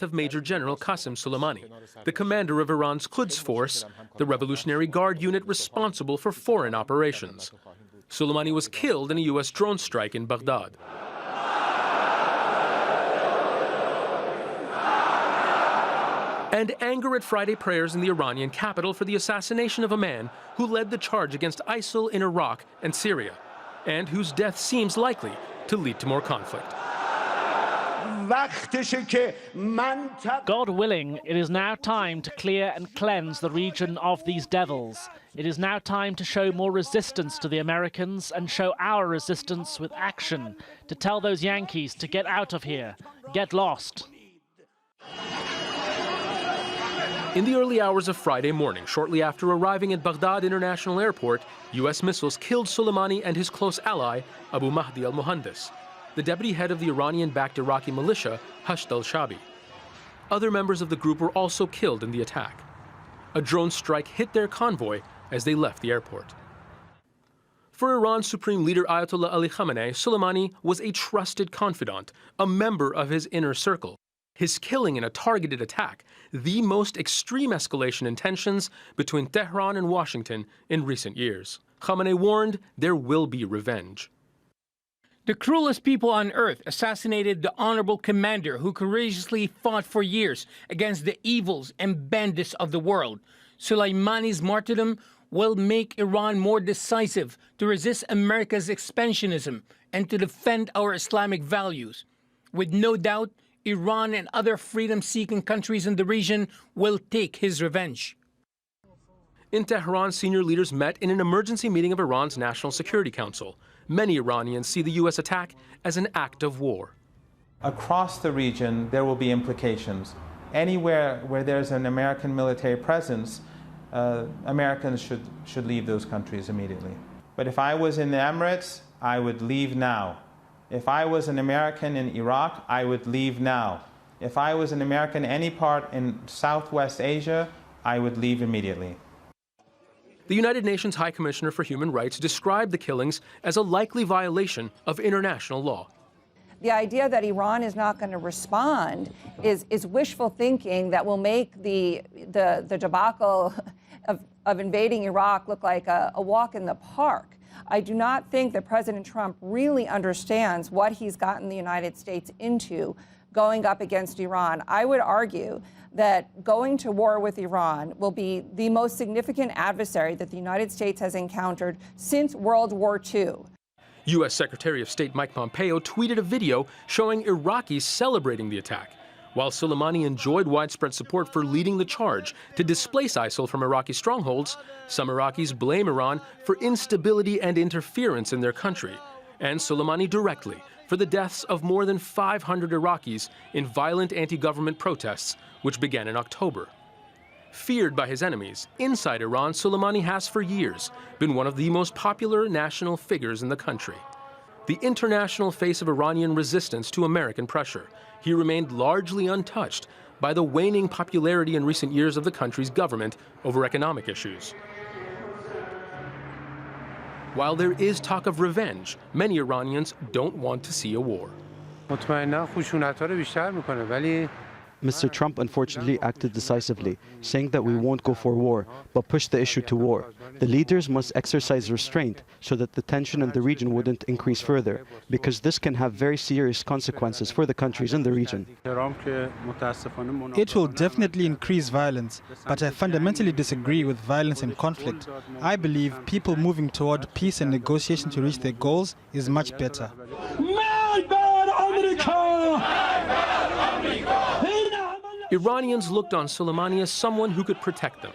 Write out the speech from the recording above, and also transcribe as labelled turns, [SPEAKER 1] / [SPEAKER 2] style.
[SPEAKER 1] Of Major General Qasem Soleimani, the commander of Iran's Quds Force, the Revolutionary Guard unit responsible for foreign operations. Soleimani was killed in a U.S. drone strike in Baghdad. And anger at Friday prayers in the Iranian capital for the assassination of a man who led the charge against ISIL in Iraq and Syria, and whose death seems likely to lead to more conflict.
[SPEAKER 2] God willing, it is now time to clear and cleanse the region of these devils. It is now time to show more resistance to the Americans and show our resistance with action, to tell those Yankees to get out of here, get lost.
[SPEAKER 1] In the early hours of Friday morning, shortly after arriving at Baghdad International Airport, U.S. missiles killed Soleimani and his close ally, Abu Mahdi al-Muhandis, the deputy head of the Iranian-backed Iraqi militia, Hashd al-Shabi. Other members of the group were also killed in the attack. A drone strike hit their convoy as they left the airport. For Iran's Supreme Leader Ayatollah Ali Khamenei, Soleimani was a trusted confidant, a member of his inner circle. His killing in a targeted attack, the most extreme escalation in tensions between Tehran and Washington in recent years. Khamenei warned there will be revenge.
[SPEAKER 3] The cruelest people on earth assassinated the honorable commander who courageously fought for years against the evils and bandits of the world. Soleimani's martyrdom will make Iran more decisive to resist America's expansionism and to defend our Islamic values. With no doubt, Iran and other freedom-seeking countries in the region will take his revenge.
[SPEAKER 1] In Tehran, senior leaders met in an emergency meeting of Iran's National Security Council. Many Iranians see the U.S. attack as an act of war.
[SPEAKER 4] Across the region, there will be implications. Anywhere where there's an American military presence, Americans should leave those countries immediately. But if I was in the Emirates, I would leave now. If I was an American in Iraq, I would leave now. If I was an American any part in Southwest Asia, I would leave immediately.
[SPEAKER 1] The United Nations High Commissioner for Human Rights described the killings as a likely violation of international law.
[SPEAKER 5] The idea that Iran is not going to respond is wishful thinking that will make the debacle of invading Iraq look like a walk in the park. I do not think that President Trump really understands what he's gotten the United States into going up against Iran. I would argue that going to war with Iran will be the most significant adversary that the United States has encountered since World War II.
[SPEAKER 1] U.S. Secretary of State Mike Pompeo tweeted a video showing Iraqis celebrating the attack, while Soleimani enjoyed widespread support for leading the charge to displace ISIL from Iraqi strongholds. Some Iraqis blame Iran for instability and interference in their country, and Soleimani directly for the deaths of more than 500 Iraqis in violent anti-government protests, which began in October. Feared by his enemies, inside Iran, Soleimani has for years been one of the most popular national figures in the country. The international face of Iranian resistance to American pressure, he remained largely untouched by the waning popularity in recent years of the country's government over economic issues. While there is talk of revenge, many Iranians don't want to see a war.
[SPEAKER 6] Mr. Trump unfortunately acted decisively, saying that we won't go for war, but pushed the issue to war. The leaders must exercise restraint so that the tension in the region wouldn't increase further, because this can have very serious consequences for the countries in the region.
[SPEAKER 7] It will definitely increase violence, but I fundamentally disagree with violence and conflict. I believe people moving toward peace and negotiation to reach their goals is much better.
[SPEAKER 1] Iranians looked on Soleimani as someone who could protect them.